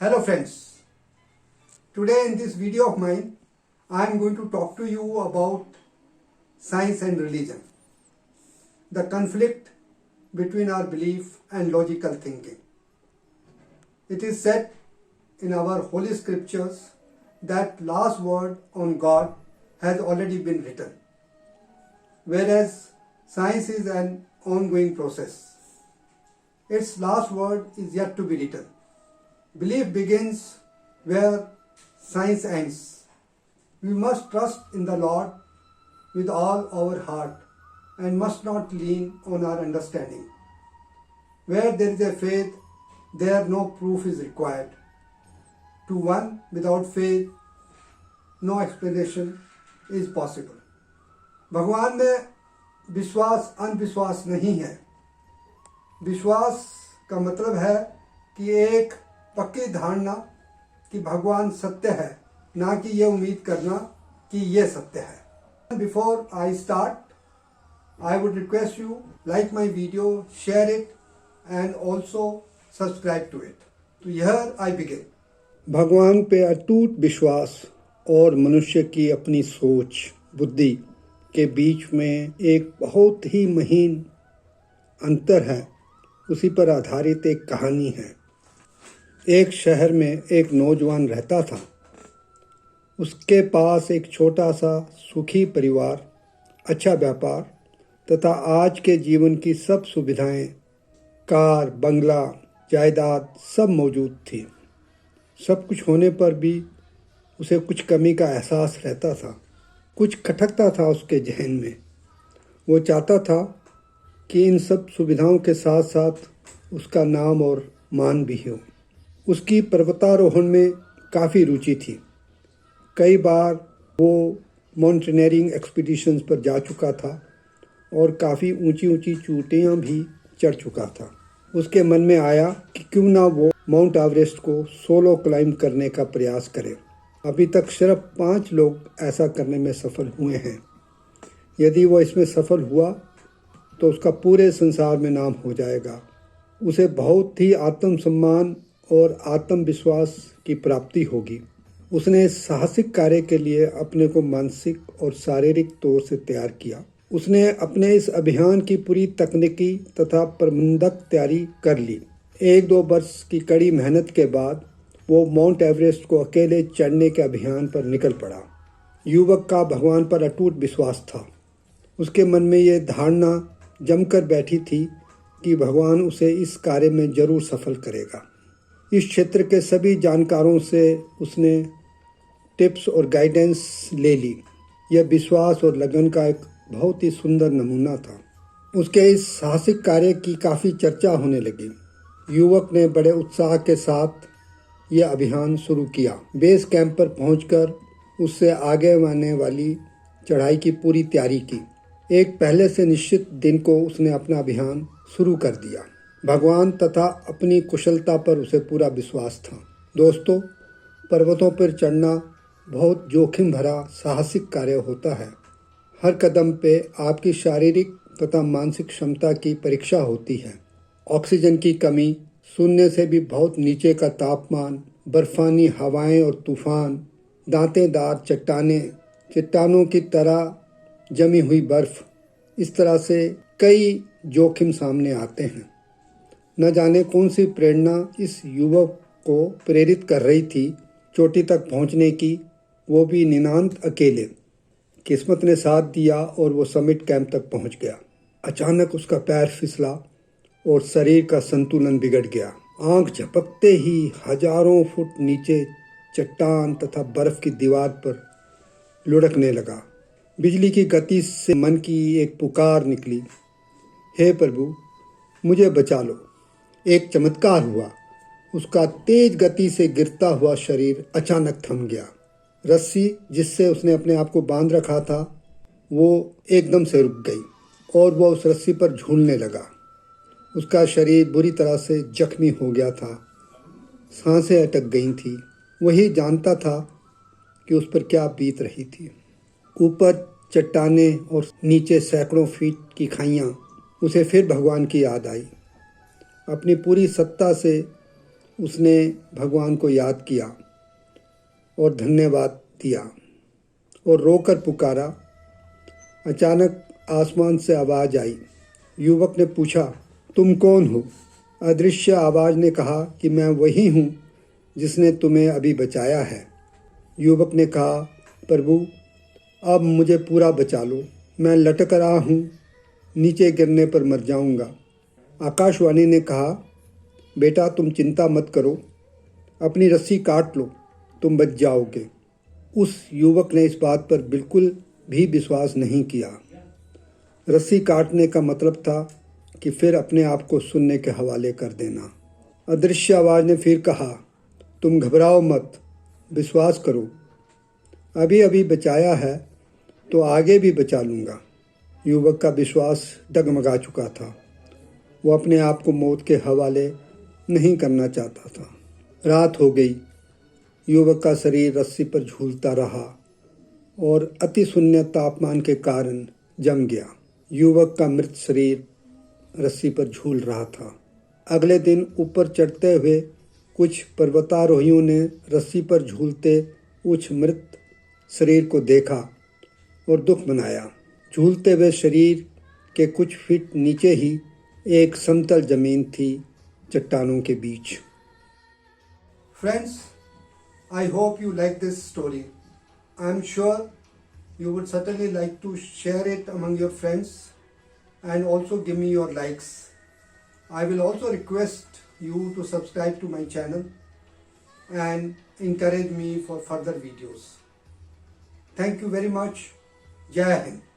Hello friends, today in this video of mine I am going to talk to you about science and religion, the conflict between our belief and logical thinking. It is said in our holy scriptures that last word on God has already been written, whereas science is an ongoing process. Its last word is yet to be written. Belief begins where science ends. We must trust in the Lord with all our heart and must not lean on our understanding. Where there is a faith, there no proof is required. To one without faith, no explanation is possible. भगवान में विश्वास अंधविश्वास नहीं है. विश्वास का मतलब है कि एक पक्की धारणा कि भगवान सत्य है, ना कि ये उम्मीद करना कि ये सत्य है. Before I start, I would request you like my video, share it and also subscribe to it. तो here I begin. भगवान पे अटूट विश्वास और मनुष्य की अपनी सोच बुद्धि के बीच में एक बहुत ही महीन अंतर है. उसी पर आधारित एक कहानी है. एक शहर में एक नौजवान रहता था. उसके पास एक छोटा सा सुखी परिवार, अच्छा व्यापार तथा आज के जीवन की सब सुविधाएं, कार, बंगला, जायदाद सब मौजूद थी. सब कुछ होने पर भी उसे कुछ कमी का एहसास रहता था. कुछ खटकता था उसके जहन में. वो चाहता था कि इन सब सुविधाओं के साथ साथ उसका नाम और मान भी हो. उसकी पर्वतारोहण में काफ़ी रुचि थी. कई बार वो माउंटेनियरिंग एक्सपीडिशंस पर जा चुका था और काफ़ी ऊंची ऊंची चोटियां भी चढ़ चुका था. उसके मन में आया कि क्यों ना वो माउंट एवरेस्ट को सोलो क्लाइंब करने का प्रयास करे. अभी तक सिर्फ 5 लोग ऐसा करने में सफल हुए हैं. यदि वो इसमें सफल हुआ तो उसका पूरे संसार में नाम हो जाएगा. उसे बहुत ही आत्मसम्मान और आत्मविश्वास की प्राप्ति होगी. उसने साहसिक कार्य के लिए अपने को मानसिक और शारीरिक तौर से तैयार किया. उसने अपने इस अभियान की पूरी तकनीकी तथा प्रबंधक तैयारी कर ली. 1-2 वर्ष की कड़ी मेहनत के बाद वो माउंट एवरेस्ट को अकेले चढ़ने के अभियान पर निकल पड़ा. युवक का भगवान पर अटूट विश्वास था. उसके मन में ये धारणा जमकर बैठी थी कि भगवान उसे इस कार्य में जरूर सफल करेगा. इस क्षेत्र के सभी जानकारों से उसने टिप्स और गाइडेंस ले ली. यह विश्वास और लगन का एक बहुत ही सुंदर नमूना था. उसके इस साहसिक कार्य की काफ़ी चर्चा होने लगी. युवक ने बड़े उत्साह के साथ यह अभियान शुरू किया. बेस कैंप पर पहुंचकर उससे आगे आने वाली चढ़ाई की पूरी तैयारी की. एक पहले से निश्चित दिन को उसने अपना अभियान शुरू कर दिया. भगवान तथा अपनी कुशलता पर उसे पूरा विश्वास था. दोस्तों, पर्वतों पर चढ़ना बहुत जोखिम भरा साहसिक कार्य होता है. हर कदम पे आपकी शारीरिक तथा मानसिक क्षमता की परीक्षा होती है. ऑक्सीजन की कमी, शून्य से भी बहुत नीचे का तापमान, बर्फानी हवाएं और तूफान, दांतेदार चट्टानों की तरह जमी हुई बर्फ, इस तरह से कई जोखिम सामने आते हैं. न जाने कौन सी प्रेरणा इस युवक को प्रेरित कर रही थी चोटी तक पहुंचने की, वो भी नितांत अकेले. किस्मत ने साथ दिया और वो समिट कैंप तक पहुंच गया. अचानक उसका पैर फिसला और शरीर का संतुलन बिगड़ गया. आंख झपकते ही हजारों फुट नीचे चट्टान तथा बर्फ की दीवार पर लुढ़कने लगा. बिजली की गति से मन की एक पुकार निकली, हे प्रभु, मुझे बचा लो. एक चमत्कार हुआ. उसका तेज गति से गिरता हुआ शरीर अचानक थम गया. रस्सी जिससे उसने अपने आप को बांध रखा था वो एकदम से रुक गई और वह उस रस्सी पर झूलने लगा. उसका शरीर बुरी तरह से जख्मी हो गया था. सांसें अटक गई थी. वही जानता था कि उस पर क्या बीत रही थी. ऊपर चट्टानें और नीचे सैकड़ों फीट की खाइयाँ. उसे फिर भगवान की याद आई. अपनी पूरी सत्ता से उसने भगवान को याद किया और धन्यवाद दिया और रोकर पुकारा। अचानक आसमान से आवाज़ आई। युवक ने पूछा, तुम कौन हो? अदृश्य आवाज़ ने कहा कि मैं वही हूँ जिसने तुम्हें अभी बचाया है। युवक ने कहा, प्रभु अब मुझे पूरा बचा लो, मैं लटक रहा हूँ, नीचे गिरने पर मर जाऊँगा। आकाशवाणी ने कहा, बेटा तुम चिंता मत करो, अपनी रस्सी काट लो, तुम बच जाओगे। उस युवक ने इस बात पर बिल्कुल भी विश्वास नहीं किया। रस्सी काटने का मतलब था कि फिर अपने आप को शून्य के हवाले कर देना। अदृश्य आवाज़ ने फिर कहा, तुम घबराओ मत, विश्वास करो, अभी अभी बचाया है तो आगे भी बचा लूँगा। युवक का विश्वास डगमगा चुका था। वो अपने आप को मौत के हवाले नहीं करना चाहता था। रात हो गई। युवक का शरीर रस्सी पर झूलता रहा और अति शून्य तापमान के कारण जम गया। युवक का मृत शरीर रस्सी पर झूल रहा था। अगले दिन ऊपर चढ़ते हुए कुछ पर्वतारोहियों ने रस्सी पर झूलते उस मृत शरीर को देखा और दुख मनाया। झूलते हुए शरीर के कुछ फीट नीचे ही एक समतल जमीन थी, चट्टानों के बीच। Friends, I hope you like this story. I am sure you would certainly like to share it among your friends and also give me your likes. I will also request you to subscribe to my channel and encourage me for further videos. Thank you very much. Jai Hind.